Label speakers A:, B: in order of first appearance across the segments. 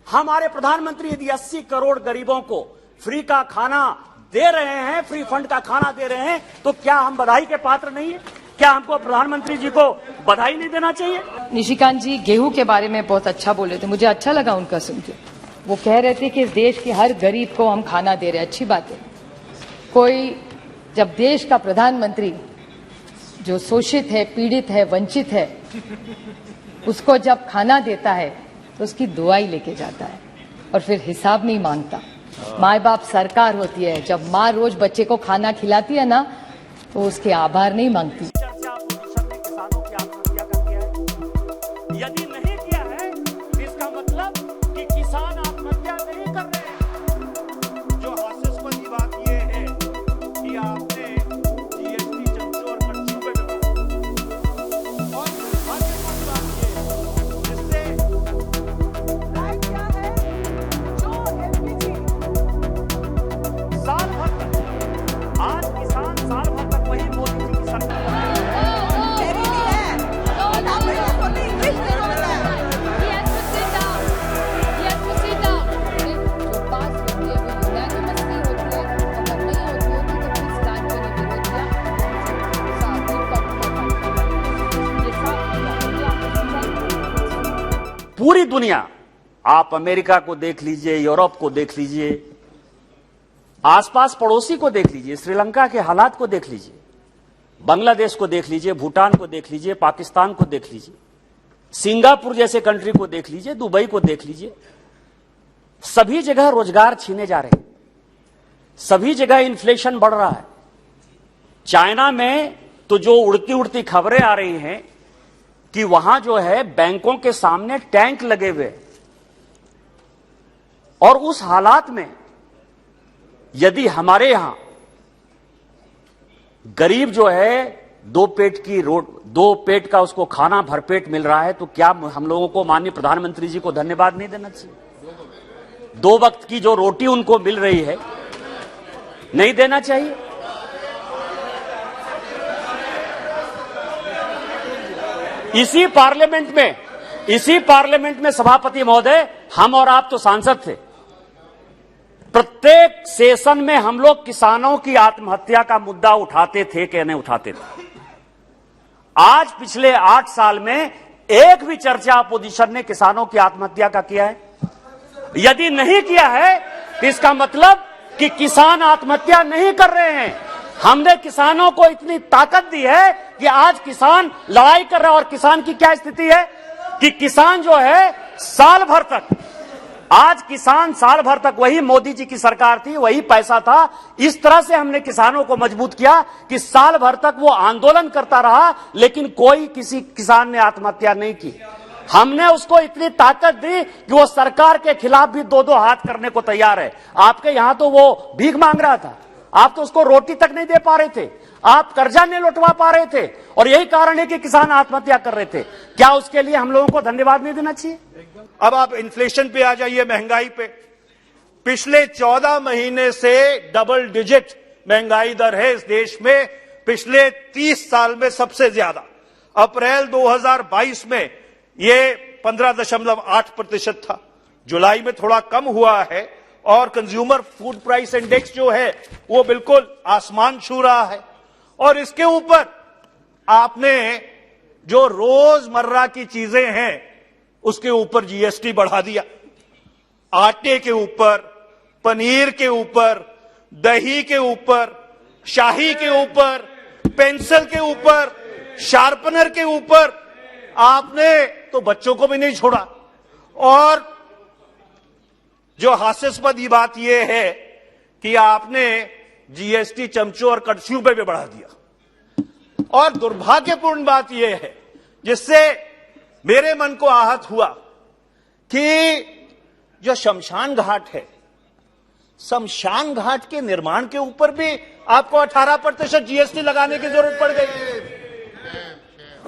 A: हमारे प्रधानमंत्री यदि 80 करोड़ गरीबों को फ्री का खाना दे रहे हैं, फ्री फंड का खाना दे रहे हैं, तो क्या हम बधाई के पात्र नहीं है? क्या हमको प्रधानमंत्री जी को बधाई नहीं देना चाहिए?
B: निशिकांत जी गेहूं के बारे में बहुत अच्छा बोले थे, मुझे अच्छा लगा उनका सुन के। वो कह रहे थे कि इस देश के हर गरीब को हम खाना दे रहे हैं, अच्छी बात है। कोई जब देश का प्रधानमंत्री जो शोषित है, पीड़ित है, वंचित है, उसको जब खाना देता है तो उसकी दुआई लेके जाता है और फिर हिसाब नहीं मांगता। माँ बाप सरकार होती है, जब माँ रोज बच्चे को खाना खिलाती है ना तो उसके आभार नहीं मांगती।
A: चर्चा पोजीशन ने किसानों की आत्महत्या का किया है। यदि नहीं किया है तो इसका मतलब कि किसान आत्महत्या नहीं कर रहे हैं। जो हास्यास्पद की बात यह है कि आपने जीएसटी चमचों और कड़छियों पे लगाया और हास्यास्पद बात यह है जिससे क्या है जो एलपीजी साल भर तक आज किसान साल भर तक वही मोदी जी की सरकार पूरी दुनिया, आप अमेरिका को देख लीजिए, यूरोप को देख लीजिए, आसपास पड़ोसी को देख लीजिए, श्रीलंका के हालात को देख लीजिए, बांग्लादेश को देख लीजिए, भूटान को देख लीजिए, पाकिस्तान को देख लीजिए, सिंगापुर जैसे कंट्री को देख लीजिए, दुबई को देख लीजिए। सभी जगह रोजगार छीने जा रहे हैं, सभी जगह इन्फ्लेशन बढ़ रहा है। चाइना में तो जो उड़ती उड़ती खबरें आ रही हैं कि वहां जो है बैंकों के सामने टैंक लगे हुए, और उस हालात में यदि हमारे यहां गरीब जो है दो पेट का उसको खाना भरपेट मिल रहा है, तो क्या हम लोगों को माननीय प्रधानमंत्री जी को धन्यवाद नहीं देना चाहिए? 2 वक्त की जो रोटी उनको मिल रही है, नहीं देना चाहिए? इसी पार्लियामेंट में सभापति महोदय, हम और आप तो सांसद थे। प्रत्येक सेशन में हम लोग किसानों की आत्महत्या का मुद्दा उठाते थे कि नहीं उठाते थे? आज पिछले 8 साल में एक भी चर्चा अपोजिशन ने किसानों की आत्महत्या का किया है? यदि नहीं किया है तो इसका मतलब कि किसान आत्महत्या नहीं कर रहे हैं। हमने किसानों को इतनी ताकत दी है कि आज किसान लड़ाई कर रहा है। और किसान की क्या स्थिति है कि किसान जो है साल भर तक, आज किसान साल भर तक, वही मोदी जी की सरकार थी, वही पैसा था, इस तरह से हमने किसानों को मजबूत किया कि साल भर तक वो आंदोलन करता रहा, लेकिन कोई किसी किसान ने आत्महत्या नहीं की। हमने उसको इतनी ताकत दी कि वो सरकार के खिलाफ भी 2-2 हाथ करने को तैयार है। आपके यहां तो वो भीख मांग रहा था, आप तो उसको रोटी तक नहीं दे पा रहे थे, आप कर्जा नहीं लौटवा पा रहे थे, और यही कारण है कि किसान आत्महत्या कर रहे थे। क्या उसके लिए हम लोगों को धन्यवाद नहीं देना चाहिए?
C: अब आप इन्फ्लेशन पे आ जाइए, महंगाई पे। पिछले 14 महीने से डबल डिजिट महंगाई दर है इस देश में, पिछले 30 साल में सबसे ज्यादा। अप्रैल 2022 में ये 15.8% था, जुलाई में थोड़ा कम हुआ है, और कंज्यूमर फूड प्राइस इंडेक्स जो है वो बिल्कुल आसमान छू रहा है। और इसके ऊपर आपने जो रोजमर्रा की चीजें हैं उसके ऊपर जीएसटी बढ़ा दिया, आटे के ऊपर, पनीर के ऊपर, दही के ऊपर, शाही के ऊपर, पेंसिल के ऊपर, शार्पनर के ऊपर। आपने तो बच्चों को भी नहीं छोड़ा। और जो हास्यास्पद ये बात यह है कि आपने जीएसटी चमचों और कड़छियों पे भी बढ़ा दिया। और दुर्भाग्यपूर्ण बात यह है, जिससे मेरे मन को आहत हुआ, कि जो शमशान घाट है, शमशान घाट के निर्माण के ऊपर भी आपको 18% जीएसटी लगाने की जरूरत पड़ गई।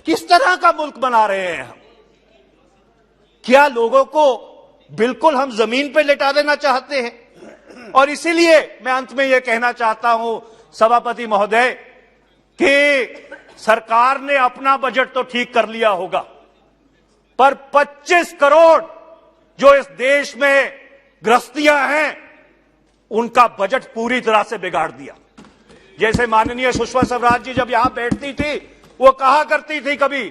C: किस तरह का मुल्क बना रहे हैं हम? क्या लोगों को बिल्कुल हम जमीन पे लेटा देना चाहते हैं? और इसीलिए मैं अंत में यह कहना चाहता हूं सभापति महोदय कि सरकार ने अपना बजट तो ठीक कर लिया होगा, पर 25 करोड़ जो इस देश में गृहस्थियां हैं उनका बजट पूरी तरह से बिगाड़ दिया। जैसे माननीय सुषमा स्वराज जी जब यहां बैठती थी, वो कहा करती थी कभी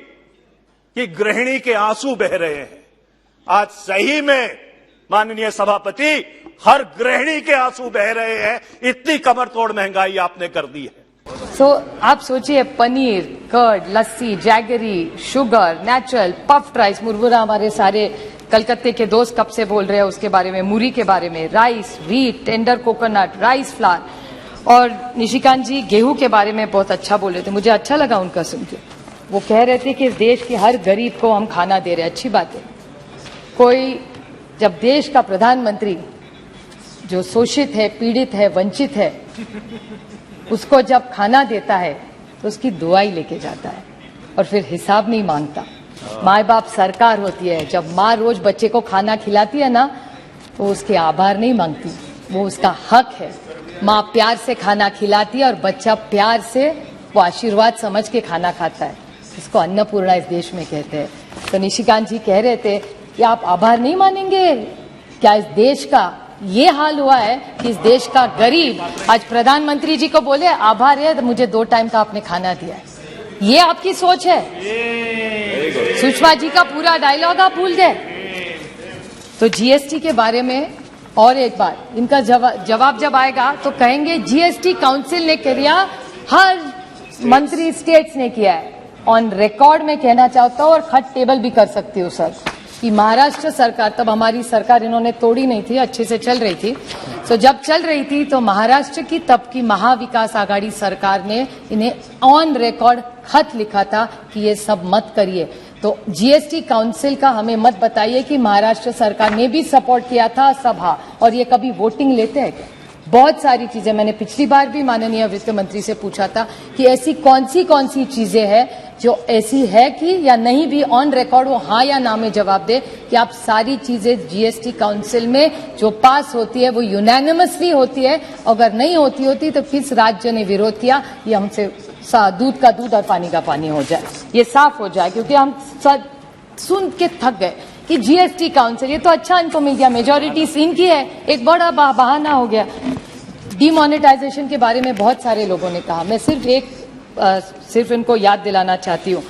C: कि गृहिणी के आंसू बह रहे हैं। आज सही में माननीय सभापति, हर गृहिणी के आंसू बह रहे हैं, इतनी कमर तोड़ महंगाई आपने कर दी है।
B: आप सोचिए, paneer, curd, lassi, jaggery, sugar, natural, puffed rice, मुरमुरा हमारे सारे कलकत्ते के दोस्त कब से बोल रहे हैं उसके बारे में, मूरी के बारे में, rice, wheat, tender coconut, rice flour. और निशिकांत जी गेहूं के बारे में बहुत अच्छा बोले थे, मुझे अच्छा लगा उनका सुन के। वो कह रहे थे कि इस देश के हर गरीब को हम खाना दे रहे हैं, अच्छी बात है। कोई जब देश का प्रधानमंत्री जो शोषित है, पीड़ित है, वंचित है, उसको जब खाना देता है तो उसकी दुआई लेके जाता है और फिर हिसाब नहीं मांगता। माँ बाप सरकार होती है, जब माँ रोज बच्चे को खाना खिलाती है ना तो उसके आभार नहीं मांगती, वो उसका हक है। माँ प्यार से खाना खिलाती है और बच्चा प्यार से वो आशीर्वाद समझ के खाना खाता है, इसको अन्नपूर्णा इस देश में कहते हैं। तो निशिकांत जी कह रहे थे कि आप आभार नहीं मानेंगे क्या? इस देश का ये हाल हुआ है कि इस देश का गरीब आज प्रधानमंत्री जी को बोले आभार है तो मुझे 2 टाइम का आपने खाना दिया है। ये आपकी सोच है? सुषमा जी का पूरा डायलॉग आप भूल गए। तो जीएसटी के बारे में और एक बार इनका जवाब जब आएगा तो कहेंगे जीएसटी काउंसिल ने किया, हर मंत्री स्टेट्स ने किया है। ऑन रिकॉर्ड में कहना चाहता हूं और खट टेबल भी कर सकती हूँ सर कि महाराष्ट्र सरकार, तब हमारी सरकार इन्होंने तोड़ी नहीं थी, अच्छे से चल रही थी। तो जब चल रही थी तो महाराष्ट्र की तब की महाविकास आघाड़ी सरकार ने इन्हें ऑन रिकॉर्ड खत लिखा था कि ये सब मत करिए। तो जीएसटी काउंसिल का हमें मत बताइए कि महाराष्ट्र सरकार ने भी सपोर्ट किया था सभा, और ये कभी वोटिंग लेते हैं क्या? बहुत सारी चीजें मैंने पिछली बार भी माननीय वित्त मंत्री से पूछा था कि ऐसी कौन सी चीजें हैं जो ऐसी है कि या नहीं भी ऑन रिकॉर्ड वो हाँ या ना में जवाब दे कि आप सारी चीजें जीएसटी काउंसिल में जो पास होती है वो यूनानिमसली होती है, अगर नहीं होती तो किस राज्य ने विरोध किया, ये हमसे दूध का दूध और पानी का पानी हो जाए, ये साफ हो जाए। क्योंकि हम सुन के थक गए कि जीएसटी काउंसिल, ये तो अच्छा इनको मिल गया, मेजोरिटी सीन की है, एक बड़ा बहाना हो गया। डिमोनेटाइजेशन के बारे में बहुत सारे लोगों ने कहा, मैं सिर्फ इनको याद दिलाना चाहती हूँ।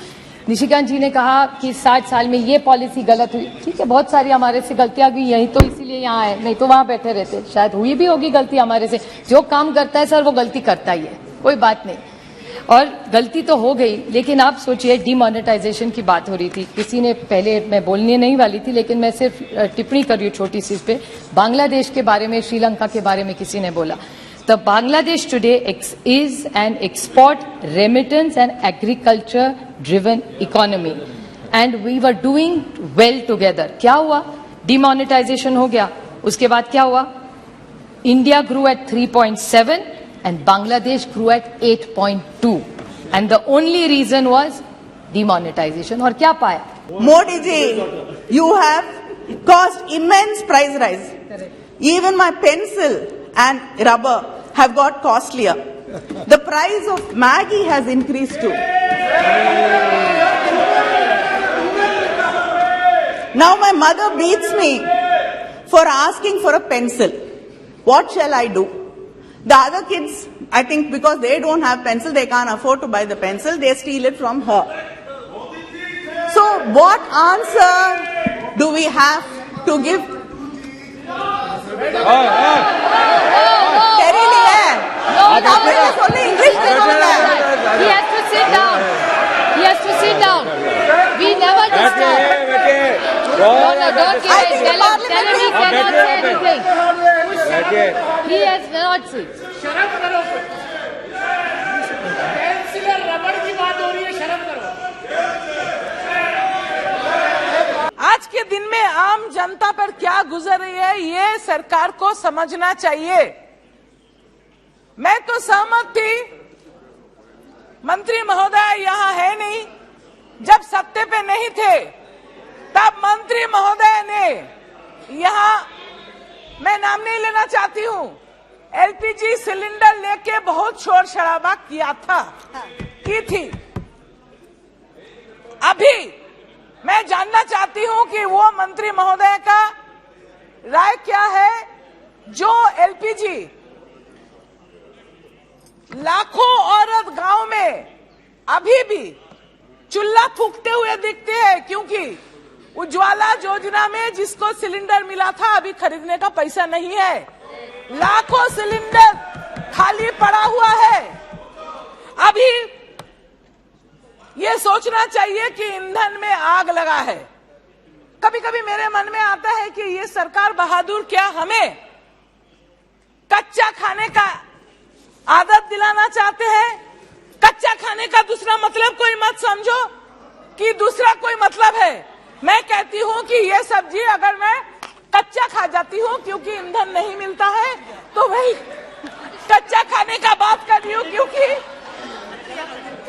B: निशिकांत जी ने कहा कि 60 साल में ये पॉलिसी गलत हुई, ठीक है, बहुत सारी हमारे से गलतियां हुई, यही तो इसीलिए यहाँ है, नहीं तो वहां बैठे रहते, शायद हुई भी होगी गलती हमारे से। जो काम करता है सर वो गलती करता ही है, कोई बात नहीं, और गलती तो हो गई। लेकिन आप सोचिए, डिमोनेटाइजेशन की बात हो रही थी, किसी ने, पहले मैं बोलने नहीं वाली थी लेकिन मैं सिर्फ टिप्पणी कर रही हूँ छोटी सी इस पे, बांग्लादेश के बारे में, श्रीलंका के बारे में किसी ने बोला। The Bangladesh today is an export, remittance and agriculture driven economy and we were doing well together. क्या हुआ? Demonetization हो गया, उसके बाद क्या हुआ? India grew at 3.7 and Bangladesh grew at 8.2 and the only reason was demonetization. और क्या पाया?
D: Modi ji, you have caused immense price rise.
B: Correct.
D: Even my pencil and rubber have got costlier. The price of Maggi has increased too. Now my mother beats me for asking for a pencil. What shall I do? The other kids, I think because they don't have pencil, they can't afford to buy the pencil, they steal it from her. So what answer do we have to give?
B: He has to sit down. He has to sit down. We never disturb. No, don't give it. Tell him he cannot say anything. He has not said.
E: शर्म करो, pencil और रबड़ की बात हो रही है, शर्म करो।
F: आज के दिन में आम जनता पर क्या गुजर रही है ये सरकार को समझना चाहिए। मैं तो सहमत थी, मंत्री महोदय यहाँ है नहीं, जब सत्ते पे नहीं थे तब मंत्री महोदय ने यहाँ, मैं नाम नहीं लेना चाहती हूँ, एलपीजी सिलेंडर लेके बहुत शोर शराबा किया था, की थी। अभी मैं जानना चाहती हूँ कि वो मंत्री महोदय का राय क्या है, जो एलपीजी लाखों औरत गांव में अभी भी चूल्हा फूकते हुए दिखते हैं, क्योंकि उज्ज्वला योजना में जिसको सिलेंडर मिला था अभी खरीदने का पैसा नहीं है। लाखों सिलेंडर खाली पड़ा हुआ है। अभी ये सोचना चाहिए कि ईंधन में आग लगा है। कभी कभी मेरे मन में आता है कि ये सरकार बहादुर क्या हमें कच्चा खाने का आदत दिलाना चाहते हैं। कच्चा खाने का दूसरा मतलब कोई मत समझो कि दूसरा कोई मतलब है। मैं कहती हूं कि ये सब्जी अगर मैं कच्चा खा जाती हूं क्योंकि ईंधन नहीं मिलता है, तो वही कच्चा खाने का बात कर रही हूं, क्योंकि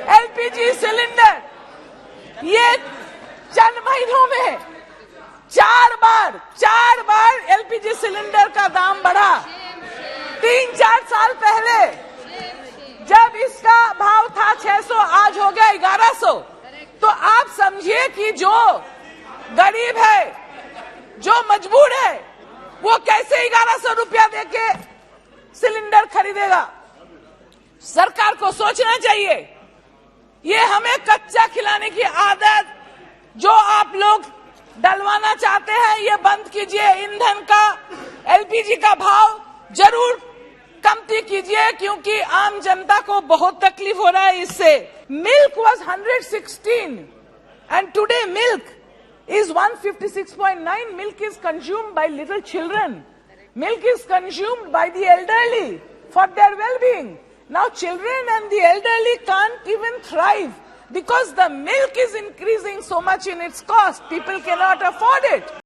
F: एलपीजी सिलेंडर ये चंद महीनों में चार बार एलपीजी सिलेंडर का दाम बढ़ा। 3-4 साल पहले जब इसका भाव था 600, आज हो गया 1100। तो आप समझिए कि जो गरीब है, जो मजबूर है, वो कैसे 1100 रुपया देके सिलेंडर खरीदेगा। सरकार को सोचना चाहिए। ये हमें कच्चा खिलाने की आदत जो आप लोग डलवाना चाहते हैं, ये बंद कीजिए। ईंधन का, एलपीजी का भाव जरूर कमती कीजिए, क्योंकि आम जनता को बहुत तकलीफ हो रहा है इससे। Milk was 116 and today milk is 156.9. Milk is consumed by little children. Milk is consumed by the elderly for their well-being. Now children and the elderly can't even thrive because the milk is increasing so much in its cost. People cannot afford it.